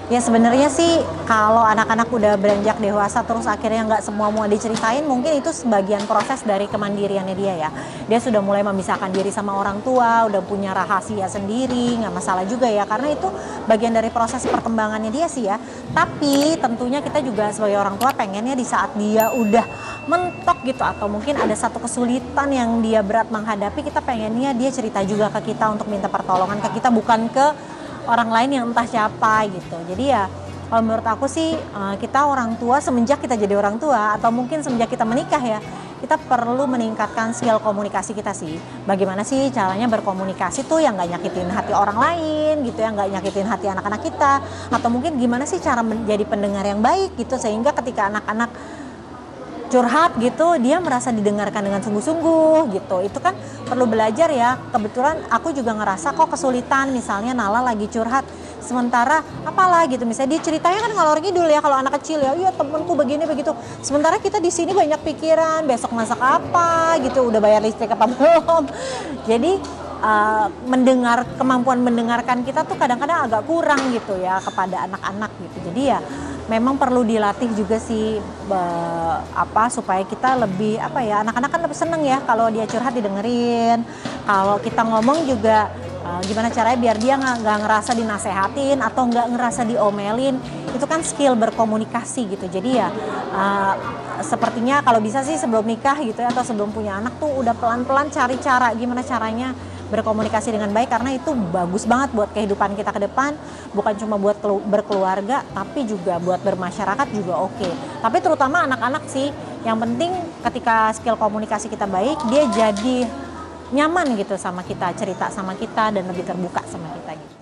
Ya sebenarnya sih kalau anak-anak udah beranjak dewasa terus akhirnya nggak semua mau diceritain, mungkin itu sebagian proses dari kemandiriannya dia ya. Dia sudah mulai memisahkan diri sama orang tua, udah punya rahasia sendiri, nggak masalah juga ya, karena itu bagian dari proses perkembangannya dia sih ya. Tapi tentunya kita juga sebagai orang tua pengennya di saat dia udah mentok gitu atau mungkin ada satu kesulitan yang dia berat menghadapi, kita pengennya dia cerita juga ke kita untuk minta pertolongan ke kita, bukan ke orang lain yang entah siapa gitu. Jadi ya kalau menurut aku sih kita orang tua semenjak kita jadi orang tua atau mungkin semenjak kita menikah ya, kita perlu meningkatkan skill komunikasi kita sih. Bagaimana sih caranya berkomunikasi tuh yang nggak nyakitin hati orang lain gitu, yang nggak nyakitin hati anak-anak kita, atau mungkin gimana sih cara menjadi pendengar yang baik gitu sehingga ketika anak-anak curhat gitu dia merasa didengarkan dengan sungguh-sungguh gitu. Itu kan perlu belajar ya. Kebetulan aku juga ngerasa kok kesulitan misalnya Nala lagi curhat sementara apalah gitu, misalnya dia ceritanya kan ngalor ngidul ya kalau anak kecil ya, iya temenku begini begitu, sementara kita di sini banyak pikiran besok masak apa gitu, udah bayar listrik apa belum. Jadi kemampuan mendengarkan kita tuh kadang-kadang agak kurang gitu ya kepada anak-anak gitu. Jadi ya memang perlu dilatih juga sih supaya kita lebih anak-anak kan lebih seneng ya kalau dia curhat didengerin, kalau kita ngomong juga gimana caranya biar dia nggak ngerasa dinasehatin atau nggak ngerasa diomelin. Itu kan skill berkomunikasi gitu. Jadi ya sepertinya kalau bisa sih sebelum nikah gitu ya atau sebelum punya anak tuh udah pelan-pelan cari cara gimana caranya berkomunikasi dengan baik, karena itu bagus banget buat kehidupan kita ke depan, bukan cuma buat berkeluarga tapi juga buat bermasyarakat juga oke. Tapi terutama anak-anak sih, yang penting ketika skill komunikasi kita baik, dia jadi nyaman gitu sama kita, cerita sama kita dan lebih terbuka sama kita gitu.